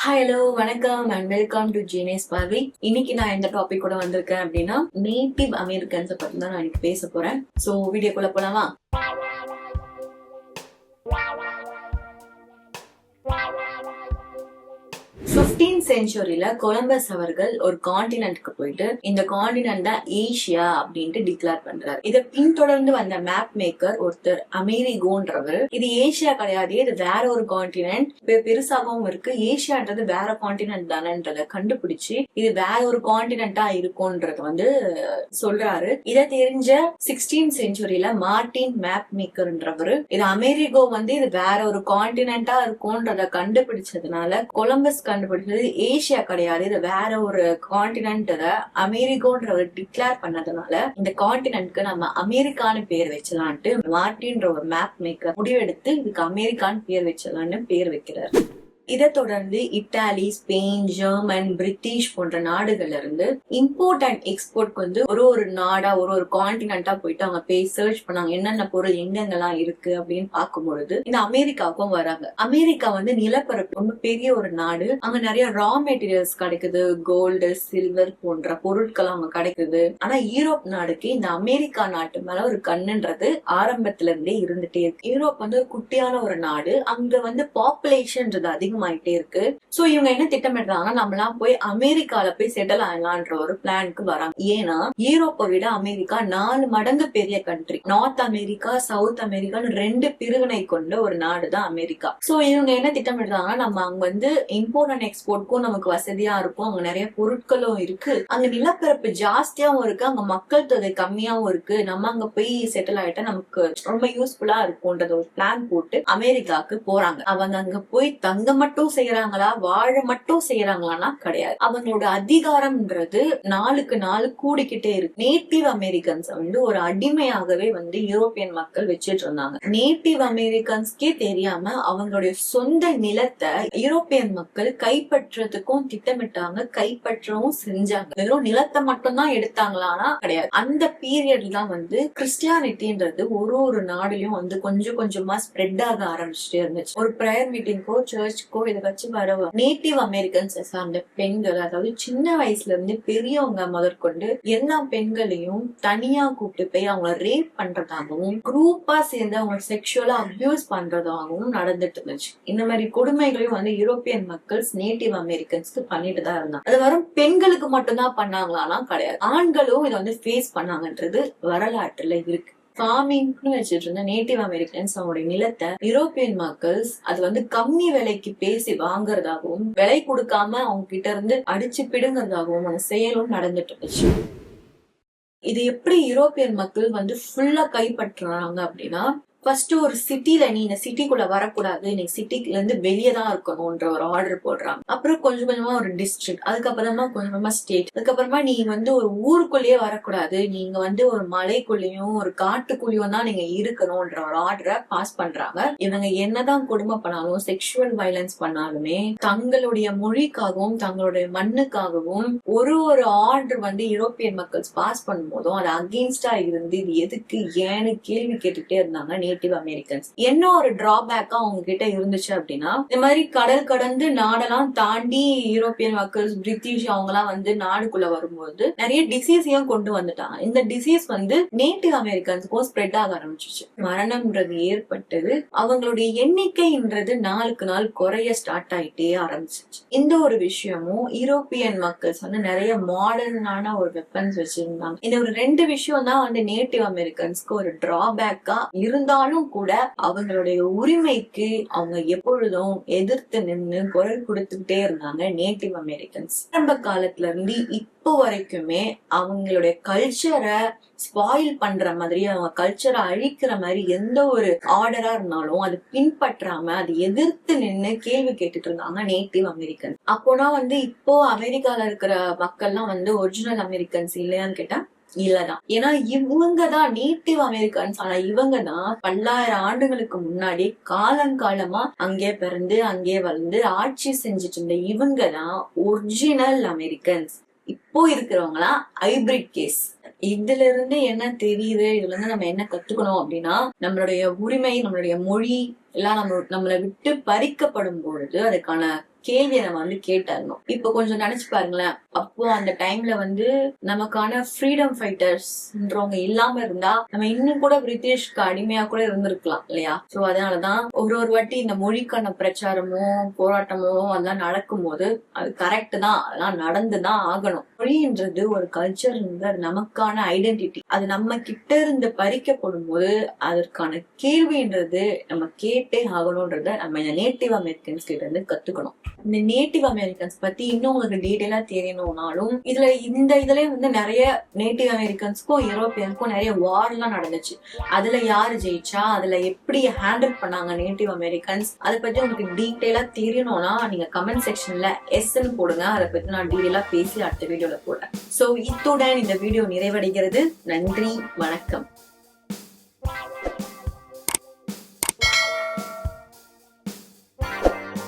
Hello வணக்கம் and welcome to ஜீனேஸ் பார்வை. இன்னைக்கு நான் எந்த டாபிக் கூட வந்திருக்கேன் அப்படின்னா நேட்டிவ் அமெரிக்கன்ஸை பத்தி தான் நான் இன்னைக்கு பேச போறேன். ஸோ வீடியோக்குள்ள போலாமா? 15th செஞ்சுரியில கொலம்பஸ் அவர்கள் ஒரு காண்டினென்ட்க்கு போயிட்டு இந்த காண்டினென்ட் தான் ஏசியா அப்படின்ட்டு டிக்ளேர் பண்றாரு. இதை பின்தொடர்ந்து வந்த மேப் மேக்கர் ஒருத்தர் அமெரிகோன்றவர் இது ஏசியா கிடையாது, இது வேற ஒரு காண்டினென்ட், பெருசாகவும் இருக்கு, ஏசியான்றது வேற காண்டினென்ட் தானேன்றத கண்டுபிடிச்சு இது வேற ஒரு காண்டினென்டா இருக்கும்ன்றது சொல்றாரு. இதை தெரிஞ்ச 16th செஞ்சுரியில மார்டின் மேப் மேக்கர்ன்றவர் இது அமெரிகோ இது வேற ஒரு காண்டினென்டா இருக்கும்ன்றத கண்டுபிடிச்சதுனால கொலம்பஸ் கண்டுபிடிச்சது ஏசியா கிடையாது, இது வேற ஒரு காண்டினென்ட், அமெரிக்கோன்ற டிக்ளேர் பண்ணதுனால இந்த காண்டினென்ட்க்கு நம்ம அமெரிக்கான்னு பேர் வச்சலான்ட்டு மார்டின்ற ஒரு மேப் மேக்கர் முடிவெடுத்து இதுக்கு அமெரிக்கான்னு பேர் வச்சலான்னு பேர் வைக்கிறார். இதை தொடர்ந்து இத்தாலி, ஸ்பெயின், ஜெர்மன், பிரிட்டிஷ் போன்ற நாடுகள்ல இருந்து இம்போர்ட் அண்ட் எக்ஸ்போர்ட் ஒரு நாடா ஒரு காண்டினென்டா போயிட்டு அவங்க போய் சர்ச் பண்ணாங்க என்னென்ன பொருள் எங்கெங்கெல்லாம் இருக்கு அப்படின்னு பார்க்கும்பொழுது இந்த அமெரிக்காவுக்கும் வராங்க. அமெரிக்கா நிலப்பரப்பு ரொம்ப பெரிய ஒரு நாடு, அங்க நிறைய ரா மெட்டீரியல்ஸ் கிடைக்குது, கோல்டு, சில்வர் போன்ற பொருட்கள் அங்க கிடைக்குது. ஆனா யூரோப் நாடுக்கு இந்த அமெரிக்கா நாட்டு மேல ஒரு கண்ணுன்றது ஆரம்பத்துல இருந்தே இருந்துட்டே இருக்கு. யூரோப் ஒரு குட்டியான ஒரு நாடு, அங்க பாப்புலேஷன்றது அதிகம் ஆயிட்டே இருக்கு. சோ இவங்க என்ன திட்டமிடுறாங்கன்னா நம்மளாம் போய் அமெரிக்கால போய் செட்டில் ஆகலான்ற ஒரு பிளானுக்கு வராங்க. ஏன்னா யூரோப்பை விட அமெரிக்கா 4 மடங்கு பெரிய கண்ட்ரி. நார்த் அமெரிக்கா, சவுத் அமெரிக்கான்னு 2 பிரிவினை கொண்ட ஒரு நாடு தான் அமெரிக்கா. சோ இவங்க என்ன திட்டமிடுறாங்கன்னா நம்ம அங்க இம்போர்ட் அண்ட் எக்ஸ்போர்ட்க்கும் நமக்கு வசதியா இருக்கும், அங்க நிறைய பொருட்களும் இருக்கு, அங்க நிலப்பரப்பு ஜாஸ்தியாவும் இருக்கு, அங்க மக்கள் தொகை கம்மியாவும் இருக்கு, நம்ம அங்க போய் செட்டில் ஆயிட்டா நமக்கு ரொம்ப யூஸ்ஃபுல்லா இருக்கும்ன்றது ஒரு பிளான் போட்டு அமெரிக்காவுக்கு போறாங்க. அவங்க அங்க போய் தங்க மட்டும் செய்யறாங்களா, வாழ மட்டும் செய்யறாங்களான்னா கிடையாது. அவங்களோட அதிகாரம்ன்றது நாளுக்கு நாள் கூடிக்கிட்டே இருக்கு. நேட்டிவ் அமெரிக்கன்ஸ் ஒரு அடிமையாகவே யூரோப்பியன் மக்கள் வச்சிட்டு இருந்தாங்க. நேட்டிவ் அமெரிக்கன்ஸ்கே தெரியாம அவங்களுடைய சொந்த நிலத்தை யூரோப்பியன் மக்கள் கைப்பற்றதுக்கும் திட்டமிட்டாங்க, கைப்பற்றவும் செஞ்சாங்க. வெறும் நிலத்தை மட்டும் தான் எடுத்தாங்களான்னா கிடையாது. அந்த பீரியட் தான் கிறிஸ்டியானிட்டின்றது ஒரு நாடுலயும் கொஞ்சம் கொஞ்சமா ஸ்ப்ரெட் ஆக ஆரம்பிச்சுட்டே இருந்துச்சு. ஒரு பிரேயர் மீட்டிங்கோ சர்ச்சுக்கோ இதை வச்சு வர நேட்டிவ் அமெரிக்கன்ஸ் சார்ந்த பெண்கள், அதாவது சின்ன வயசுல இருந்து பெரியவங்க முதற்கொண்டு எல்லா பெண்களையும் தனியா கூப்பிட்டு போய் அவங்கள ரேப் பண்றதாகவும் குரூப்பா சேர்ந்து அவங்க செக்ஷுவலா அபியூஸ் பண்றதாகவும் நடந்துட்டு இருந்துச்சு. இந்த மாதிரி கொடுமைகளையும் யூரோப்பியன் மக்கள்ஸ் நேட்டிவ் அமெரிக்கன்ஸ்க்கு பண்ணிட்டு தான் இருந்தாங்க. அது வரும் பெண்களுக்கு மட்டும்தான் பண்ணாங்களான்னா கிடையாது, ஆண்களும் இதை ஃபேஸ் பண்ணாங்கன்றது வரலாற்றுல இருக்கு. ஃபார்மிங்னு வச்சுட்டு இருந்த நேட்டிவ் அமெரிக்கன்ஸ் அவங்களுடைய நிலத்தை யூரோப்பியன் மக்கள்ஸ் அது கம்மி விலைக்கு பேசி வாங்குறதாகவும் விலை கொடுக்காம அவங்க கிட்ட இருந்து அடிச்சு பிடுங்கிறதாகவும் அந்த செயலும் நடந்துட்டு இருந்துச்சு. இது எப்படி யூரோப்பியன் மக்கள் ஃபுல்லா கைப்பற்றுறாங்க அப்படின்னா, ஃபர்ஸ்ட் ஒரு சிட்டில நீ இந்த சிட்டிக்குள்ள வரக்கூடாது, நீ சிட்டில இருந்து வெளியே தான் இருக்கணும்ன்ற ஒரு ஆர்டர் போடுறாங்க. அப்புறம் கொஞ்சம் கொஞ்சமா ஒரு டிஸ்ட்ரிக்ட், அதுக்கப்புறமா கொஞ்சமா ஸ்டேட், அதுக்கப்புறமா நீ ஒரு ஊருக்குள்ளேயே வரக்கூடாது, நீங்க ஒரு மலைக்குள்ளேயும் ஒரு காட்டுக்குள்ளேயும் தான் நீங்க இருக்கணும்ன்ற ஒரு ஆர்டரை பாஸ் பண்றாங்க. இவங்க என்னதான் கொடுமை பண்ணாலும், செக்ஷுவல் வயலன்ஸ் பண்ணாலுமே தங்களுடைய மொழிக்காகவும் தங்களுடைய மண்ணுக்காகவும் ஒரு ஆர்டர் யூரோப்பியன் மக்கள் பாஸ் பண்ணும் போதும் அது அகெயின்ஸ்டா இருந்து இது எதுக்கு ஏன்னு கேள்வி கேட்டுட்டே இருந்தாங்க நேட்டிவ் அமெரிக்கன்ஸ். என்ன ஒரு டிராபேக்கா அவங்க கிட்ட இருந்துச்சு அப்படின்னா, இந்த மாதிரி கடல் கடந்து நாடெல்லாம் தாண்டி யூரோப்பியன் மக்கள், பிரிட்டிஷ் அவங்க எல்லாம் நாடுக்குள்ள வரும்போது நிறைய டிசீஸையும் கொண்டு வந்துட்டாங்க. இந்த டிசீஸ் நேட்டிவ் அமெரிக்கன்ஸுக்கும் ஸ்ப்ரெட் ஆக ஆரம்பிச்சிச்சு. மரணம்ன்றது ஏற்பட்டது, அவங்களுடைய எண்ணிக்கைன்றது நாளுக்கு நாள் குறைய ஸ்டார்ட் ஆயிட்டே ஆரம்பிச்சிச்சு. இந்த ஒரு விஷயமும் யூரோப்பியன் மக்கள்ஸ் நிறைய மாடர்னான ஒரு வெப்பன்ஸ் வச்சிருந்தாங்க. இந்த ஒரு 2 விஷயம் தான் நேட்டிவ் அமெரிக்கன்ஸ்க்கு ஒரு டிராபேக்கா இருந்தாலும் கூட அவங்களுடைய உரிமைக்கு அவங்க எப்பொழுதும் எதிர்த்து நின்று குரல் கொடுத்துக்கிட்டே இருந்தாங்க நேட்டிவ் அமெரிக்கன்ஸ். ஆரம்ப காலத்துல இருந்து இப்போ வரைக்குமே அவங்களுடைய கல்ச்சரை ஸ்பாயில் பண்ற மாதிரி, அவங்க கல்ச்சரை அழிக்கிற மாதிரி எந்த ஒரு ஆர்டரா இருந்தாலும் அது பின்பற்றாம அது எதிர்த்து நின்று கேள்வி கேட்டுட்டு இருந்தாங்க நேட்டிவ் அமெரிக்கன்ஸ். அப்போனா இப்போ அமெரிக்கால இருக்கிற மக்கள்லாம் ஒரிஜினல் அமெரிக்கன்ஸ் இல்லையான்னு கேட்டா இல்லதான். ஏன்னா இவங்கதான் நேட்டிவ் அமெரிக்கன்ஸ். ஆனா இவங்கதான் பல்லாயிரம் ஆண்டுகளுக்கு முன்னாடி காலங்காலமா அங்கே பிறந்து அங்கே வளர்ந்து ஆட்சி செஞ்சுட்டு இருந்த இவங்கதான் ஒரிஜினல் அமெரிக்கன்ஸ். இப்போ இருக்கிறவங்களா ஹைபிரிட் கேஸ். இதுல இருந்து என்ன தெரியுது, இதுல இருந்து நம்ம என்ன கத்துக்கணும் அப்படின்னா, நம்மளுடைய உரிமை, நம்மளுடைய மொழி எல்லாம் நம்மளை விட்டு பறிக்கப்படும் பொழுது அதுக்கான கேள்வியை நம்ம வந்து கேட்டறணும். இப்ப கொஞ்சம் நினைச்சு பாருங்களேன், அப்போ அந்த டைம்ல வந்து நமக்கான ஃப்ரீடம் ஃபைட்டர்ஸ்ன்றவங்க இல்லாம இருந்தா நம்ம இன்னும் கூட பிரிட்டிஷ்க்கு அடிமையா கூட இருந்திருக்கலாம் இல்லையா? சோ அதனாலதான் ஒரு வாட்டி இந்த மொழிக்கான பிரச்சாரமோ போராட்டமோ அதெல்லாம் நடக்கும் போது அது கரெக்ட் தான், அதெல்லாம் நடந்துதான் ஆகணும். மொழின்றது ஒரு கல்ச்சர், நமக்கான ஐடென்டிட்டி. அது நம்ம கிட்ட இருந்து பறிக்கப்படும் போது அதற்கான கேள்வின்றது நம்ம கேட்டே ஆகணும்ன்றத நம்ம இந்த நேட்டிவ் அமெரிக்கன்ஸ் கிட்ட இருந்து கத்துக்கணும். இந்த நேட்டிவ் அமெரிக்கன்ஸ் பத்தி இன்னும் உங்களுக்கு டீடைலா தெரியணும்னாலும் இதுல வந்து நிறைய நேட்டிவ் அமெரிக்கன்ஸ்க்கும் யூரோப்பியனுக்கும் நிறைய வார் எல்லாம் நடந்துச்சு. அதுல யாரு ஜெயிச்சா, அதுல எப்படி ஹேண்டில் பண்ணாங்க நேட்டிவ் அமெரிக்கன்ஸ், அதை பத்தி உங்களுக்கு டீடைலா தெரியணும்னா நீங்க கமெண்ட் செக்ஷன்ல எஸ்ன்னு போடுங்க. அதை பத்தி நான் டீடைலா பேசி அடுத்த வீடியோல போடுறேன். சோ இத்துடன் இந்த வீடியோ நிறைவடைகிறது. நன்றி, வணக்கம்.